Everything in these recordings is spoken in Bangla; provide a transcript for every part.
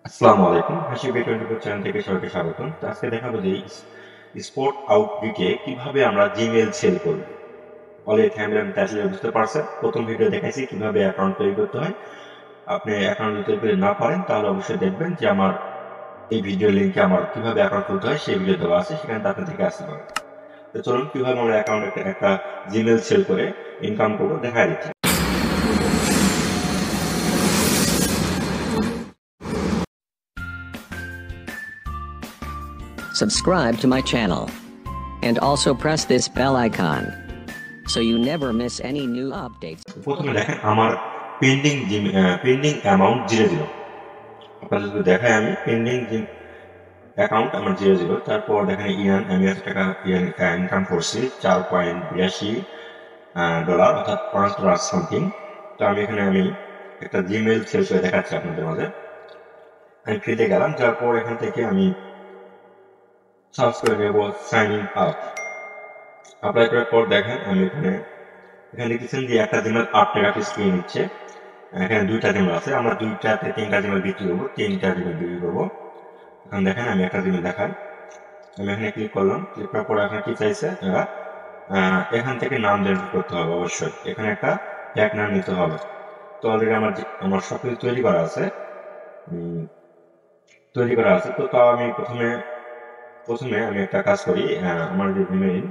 আসসালামু আলাইকুম, Hasubd24 চ্যানেল থেকে সবাইকে স্বাগতম। তো আজকে দেখাবো যে স্পট আউটরিচে কিভাবে আমরা জিমেইল সেল করব। অলরেডি থাম্বনেল টাইটেলে বুঝতে পারছেন। প্রথম ভিডিও দেখাইছি কিভাবে অ্যাকাউন্ট তৈরি করতে হয়। আপনি অ্যাকাউন্ট তৈরি করতে না পারেন তাহলে অবশ্যই দেখবেন যে আমার এই ভিডিও লিংকে আমার কিভাবে অ্যাকাউন্ট খুলতে হয় সেই ভিডিও দেওয়া আছে, সেখানে আপনি থেকে আসতে পারেন। তো চলুন কিভাবে আমরা অ্যাকাউন্ট একটা জিমেইল সেল করে ইনকাম করবো দেখা দিচ্ছি। Subscribe to my channel and also press this bell icon so you never miss any new updates. প্রথমে দেখেন আমার পেন্ডিং অ্যামাউন্ট 0 আপনাদের যদি দেখায় আমি পেন্ডিং অ্যাকাউন্ট আমার 0 তারপর দেখেন আমি $1,000 ইনকাম করছি $4.82 অর্থাৎ $5 সামথিং। তো আমি এখানে একটা জিমেইল সেল করে দেখাচ্ছি আপনাদের মাঝে। আমি ফ্রিতে গেলাম, যার পর এখান থেকে আমি সার্চ করে নেব সাইন ইন আপ। অ্যাপ্লাই করার পর দেখেন আমি এখানে লিখেছেন যে একটা জিমেল $8 পিস কিনে নিচ্ছে। এখানে 2টা জিমেল আছে, আমরা 2টা 3টা জিমেল বিক্রি করবো, 3টা জিমেল বিক্রি করবো। এখন দেখেন আমি একটা জিমেল দেখাই। আমি এখানে ক্লিক করলাম, ক্লিক করার পর এখানে কি চাইছে, এখান থেকে নাম জেনারেট করতে হবে। অবশ্যই এখানে একটা ট্যাগ নাম নিতে হবে। তো অলরেডি আমার সবকিছু তৈরি করা আছে। তো তাও আমি প্রথমে আমি একটা কাজ করি। আমার যে জিমেইল,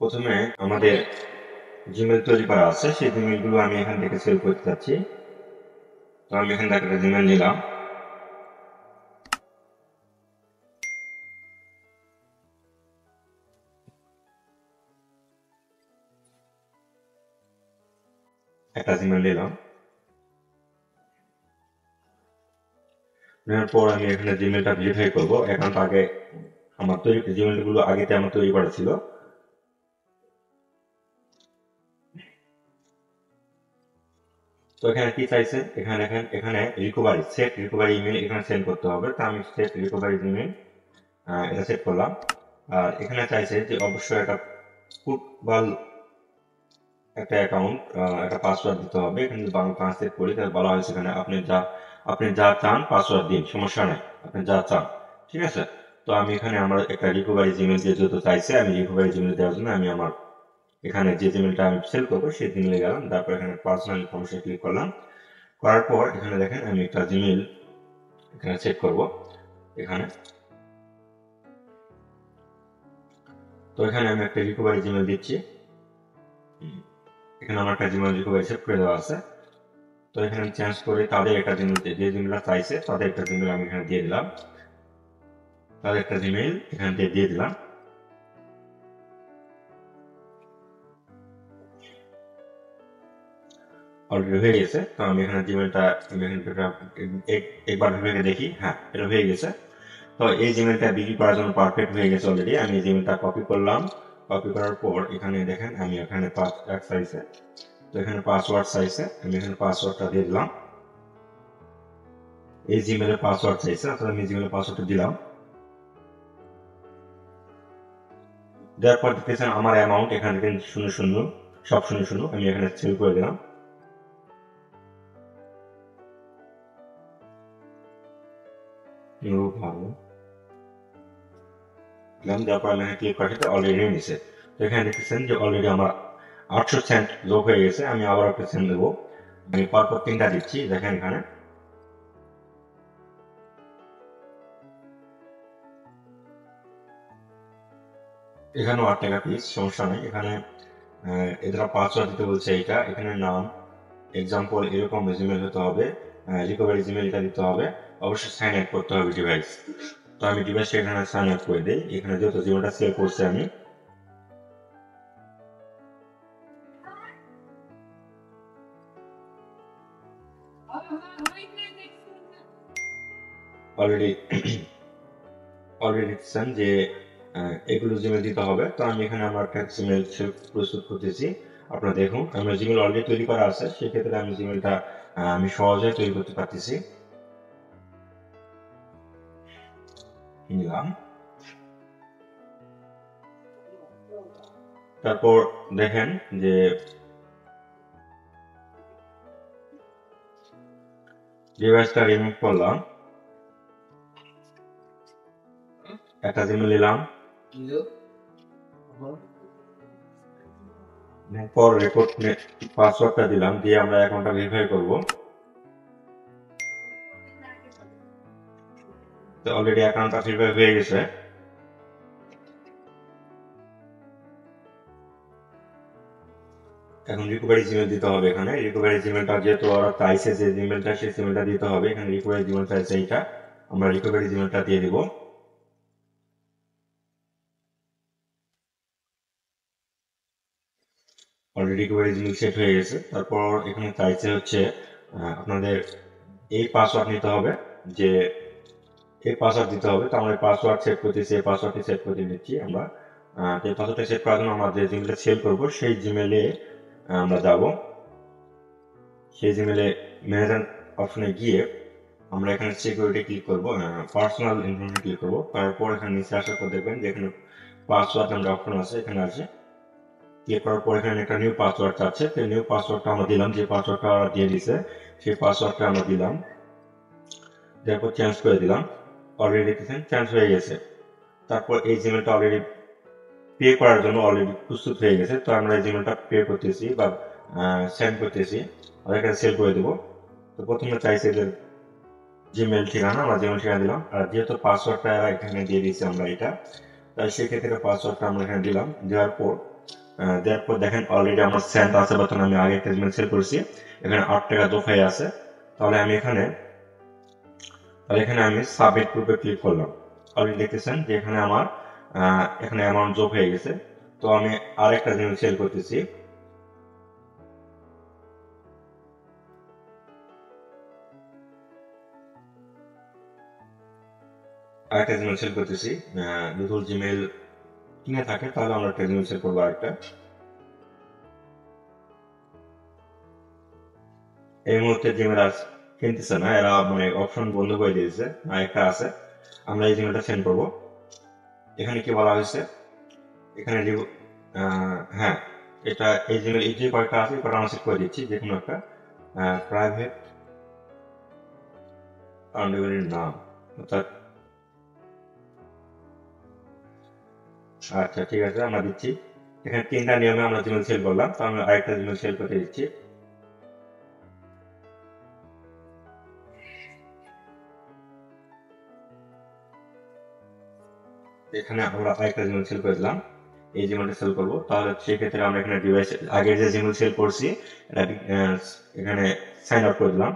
প্রথমে আমাদের জিমেইল তৈরি করা আছে, সেই জিমেইলগুলো আমি এখান থেকে সেল করতে চাচ্ছি। তো আমি এখান থেকে একটা জিমেইল নিলাম। নেওয়ার পর আমি এখানে জিমেইলটা ভেরিফাই করবো। অ্যাকাউন্ট আগে আমার জিমেইলগুলো আগেতে আমার তৈরি করা ছিল। তো এখানে কি চাইছে, এখানে দেখেন এখানে সেট রিকভারি ইমেল এখানে সেন্ড করতে হবে। তো আমি সেট রিকভারি ইমেল এটা সেট করলাম। আর এখানে চাইছে যে অবশ্যই একটা ফুটবল একটা অ্যাকাউন্ট একটা পাসওয়ার্ড দিতে হবে। এখানে যদি বাংলা ট্রান্সলেট করি তাহলে বলা হয়েছে এখানে আপনি যা চান পাসওয়ার্ড দিন, সমস্যা নাই, আপনি যা চান, ঠিক আছে। তো আমি এখানে আমার একটা রিকভারি জিমেল দিয়ে যেহেতু চাইছে, আমি রিকভারি জিমেল দেওয়ার জন্য আমি আমার এখানে যে জিমেলটা আমি সেল করবো সেই জিমেলে গেলাম। তারপর এখানে পার্সোনাল ইনফরমেশন ক্লিক করলাম। করার পর এখানে দেখেন আমি একটা জিমেল এখানে সেট করব এখানে। তো এখানে আমি একটা রিকভারি জিমেল দিচ্ছি। এখানে আমার একটা জিমেল রিকভারি সেট করে দেওয়া আছে। তো এখানে চেঞ্জ করে তাদের একটা জিমেল, যে জিমেলটা চাইছে তাদের একটা জিমেল আমি এখানে দিয়ে দিলাম। তাদের একটা জিমেল এখান থেকে দিয়ে দিলাম। অলরেডি হয়ে গেছে। তো আমি এখানে জিমেলটা একবার ভেবে দেখি, হ্যাঁ এটা হয়ে গেছে। তো এই জিমেলটা বিক্রি করার জন্য পারফেক্ট হয়ে গেছে অলরেডি। আমি এই জিমেলটা কপি করলাম। কপি করার পর এখানে দেখেন আমি এখানে চাইছে, তো এখানে পাসওয়ার্ড চাইছে, আমি এখানে পাসওয়ার্ডটা দিয়ে দিলাম। এই জিমেলের পাসওয়ার্ড চাইছে, অর্থাৎ আমি জিমেলের পাসওয়ার্ডটা দিলাম। দেওয়ার পর দেখতেছেন আমার অ্যামাউন্ট এখানে দেখেন 00, সব 00, আমি এখানে সেল করে দিলাম। ভালো দিলাম, দেওয়ার পর আমি এখানে ক্লিক করার সাথে অলরেডি নিয়ে নিছে। তো এখানে দেখতেছেন যে অলরেডি আমার 800 সেন্ট যোগ হয়ে গেছে। আমি আবার একটা সেন্ট দেবো। আমি পরপর 3টা দিচ্ছি, দেখেন এখানে এখানেও $8 পিস, সমস্যা নেই। এখানে এদের পাসওয়ার্ড দিতে বলছে, এইটা এখানে নাম এক্সাম্পল এরকম জিমেল হতে হবে, রিকভারি জিমেলটা দিতে হবে, অবশ্যই সাইন আপ করতে হবে ডিভাইস। তো আমি ডিভাইস এখানে সাইন আপ করে দিই। এখানে যেহেতু জিমেলটা সেভ করছি আমি, অলরেডি দেখছেন যে এগুলো জিমেল দিতে হবে। তো আমি এখানে আমার একটা জিমেল প্রস্তুত করতেছি। আপনারা দেখুন আমার জিমেল অলরেডি তৈরি করা আছে, সেক্ষেত্রে আমি জিমেলটা আমি সহজে তৈরি করতে পারতেছি। নিলাম, তারপর দেখেন যে ডিভাইসটা রিমুভ করলাম, একটা জিমেল নিলাম, পর রেকর্ড পাসওয়ার্ডটা দিলাম, দিয়ে আমরা অ্যাকাউন্টটা ভেরিফাই করব। তো অলরেডি অ্যাকাউন্টটা ভেরিফাই হয়ে গেছে। এখন রিকভারি জিমেল দিতে হবে। এখানে রিকভারি জিমেলটা যেহেতু ওরা চাইছে যে জিমেলটা, সেই জিমেলটা দিতে হবে। এখানে রিকভারি জিমেল চাইছে এইটা, আমরা রিকভারি জিমেলটা দিয়ে দিব। অলরেডি রিকভারি জিমেল সেট হয়ে গেছে। তারপর এখানে চাইছে হচ্ছে আপনাদের এই পাসওয়ার্ড নিতে হবে, যে এই পাসওয়ার্ড দিতে হবে। তো আমরা পাসওয়ার্ড সেট করতেছি, এই পাসওয়ার্ডটি সেট করে নিচ্ছি আমরা। এই পাসওয়ার্ডটা সেট করার জন্য আমরা যে জিমেলটা সেল করব সেই জিমেলে আমরা যাব। সেই জিমেলে ম্যানেজার অপশনে গিয়ে আমরা এখানে সিকিউরিটি ক্লিক করব, পার্সোনাল ইনফরমেশন ক্লিক করব। তারপর এখানে নিচে আসার পর দেখবেন যে এখানে পাসওয়ার্ড নামে অপশন আছে, এখানে আছে। ক্লিক করার পর এখানে একটা নিউ পাসওয়ার্ড চাচ্ছে, তো নিউ পাসওয়ার্ডটা আমরা দিলাম, যে পাসওয়ার্ডটা দিয়ে দিছে সেই পাসওয়ার্ডটা আমরা দিলাম, তারপর চেঞ্জ করে দিলাম। অলরেডি দেখতেছেন চেঞ্জ হয়ে গেছে। তারপর এই জিমেলটা অলরেডি পে করার জন্য অলরেডি প্রস্তুত হয়ে গেছে। তো আমরা এই জিমেলটা পে করতেছি বা সেন্ড করতেছি, ওদের কাছে সেল করে দেবো। তো প্রথমে চাইছে যে জিমেল ঠিকানা, আমরা জিমেল ঠিকানা দিলাম। আর যেহেতু পাসওয়ার্ডটা এখানে দিয়ে দিচ্ছি আমরা এটা, তাই সেক্ষেত্রে পাসওয়ার্ডটা আমরা এখানে দিলাম। দেওয়ার পর দেখেন অলরেডি আমার সেন্ড আছে, বর্তমানে আমি আগে একটা জিমেল সেল করেছি, এখানে 8 টাকা যোগ হয়ে আছে। তাহলে এখানে আমি সাবমিট গ্রুপে ক্লিক করলাম। অলরেডি দেখতেছেন যে এখানে আমার এখানে অ্যামাউন্ট যোগ হয়ে গেছে। তো আমি আরেকটা জিমেল সেল করতেছি, নতুন জিমেল কিনে থাকে তাহলে আমরা একটা জিমেল সেল করবো আরেকটা। এই মুহূর্তে জিমেল আর কিনতেছে না, এরা মানে অপশন বন্ধ করে দিয়েছে, আরেকটা আছে। আমরা এই জিমেলটা সেন্ড করবো। এখানে কি বলা হয়েছে, এখানে হ্যাঁ, এটা এই জিমেল এই যে কয়েকটা আছে কয়েকটা আমরা সেট করে দিচ্ছি, যে কোনো একটা প্রাইভেট নাম, অর্থাৎ আচ্ছা ঠিক আছে আমরা দিচ্ছি। এখানে 3টা নিয়মে আমরা জিমেল সেল করলাম, তো আমরা আরেকটা জিমেল সেল করতে দিচ্ছি। এখানে আমরা আরেকটা জিমেল সেল করে দিলাম, এই জিমেলটা সেল করবো। তাহলে সেক্ষেত্রে আমরা এখানে ডিভাইস আগে যে জিমেল সেল করছি এটা এখানে সাইন আউট করে দিলাম।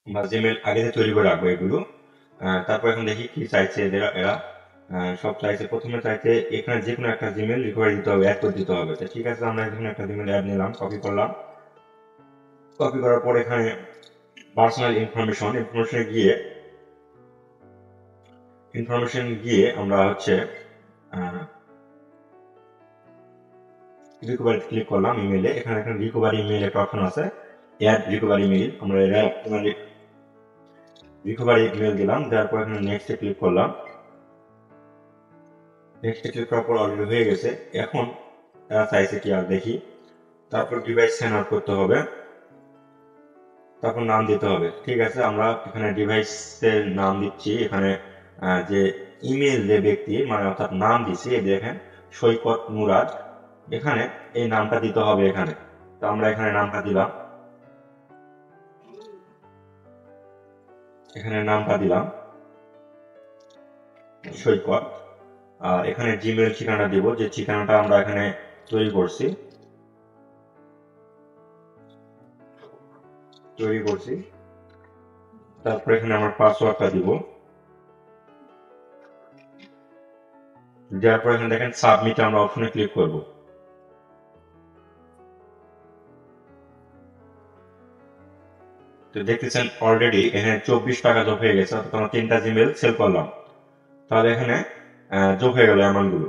আমরা জিমেল আগে থেকে তৈরি করে রাখবো এগুলো। তারপর এখন দেখি কি চাইছে এরা সব চাইছে। প্রথমে চাইছে এখানে যে কোনো একটা জিমেল রিকোয়ারি দিতে হবে, অ্যাড করে দিতে হবে। তো ঠিক আছে, আমরা এখানে একটা জিমেল অ্যাড নিলাম, কপি করলাম। কপি করার পর এখানে পার্সোনাল ইনফরমেশন গিয়ে আমরা হচ্ছে রিকভারি ক্লিক করলাম ইমেলে। এখানে রিকভারি ইমেল একটা অপশন আছে, অ্যাড রিকভারি ইমেল। আমরা রিকভারি ইমেল দিলাম, দেওয়ার পর এখানে নেক্সটে ক্লিক করলাম। নেক্সটে ক্লিক করার পর অলরেডি হয়ে গেছে। এখন চাইছে কি আর দেখি। তারপর ডিভাইস সাইন আউট করতে হবে, তারপর নাম দিতে হবে। ঠিক আছে, আমরা এখানে ডিভাইসের নাম দিচ্ছি। এখানে যে ইমেল যে ব্যক্তির মানে অর্থাৎ নাম দিচ্ছি, এই দেখেন সৈকত মুরাদ, এখানে এই নামটা দিতে হবে এখানে। তো আমরা এখানে নামটা দিলাম, এখানে নামটা দিলাম সৈকত। আর এখানে জিমেল ঠিকানা দিব, যে ঠিকানাটা আমরা এখানে তৈরি করছি। তারপর এখানে আমার পাসওয়ার্ডটা দিব। দেওয়ার পর এখানে দেখেন সাবমিট আমরা অপশনে ক্লিক করব। তো দেখতেছেন অলরেডি এখানে 24 টাকা যোগ হয়ে গেছে, অর্থাৎ আমরা 3টা জিমেল সেল করলাম। তাহলে এখানে যোগ হয়ে গেল অ্যামাউন্ট গুলো।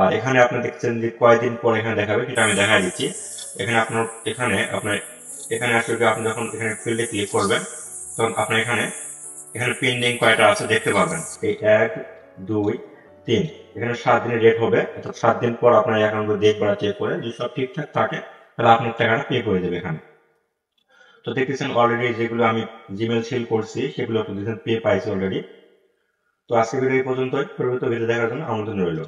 আর এখানে আপনি দেখছেন যে কয়দিন পর এখানে দেখাবে, সেটা আমি দেখা দিচ্ছি। এখানে আপনার এখানে আসলে আপনি যখন এখানে ফিল্ডে ক্লিক করবেন, তখন আপনার এখানে পেন্ডিং কয়টা আছে দেখতে পাবেন। এই 1 2 3 এখানে 7 দিনের রেট হবে, অর্থাৎ 7 দিন পর আপনার অ্যাকাউন্ট দেখবার চেক করে যদি সব ঠিকঠাক থাকে তাহলে আপনার টাকাটা পে করে দেবে এখানে। তো দেখতেছেন অলরেডি যেগুলো আমি জিমেল সেল করছি সেগুলো পে পাইছি অলরেডি। তো আজকে ভিডিও এই পর্যন্তই। পরবর্তী ভিডিও দেখার জন্য আমন্ত্রণ রইল।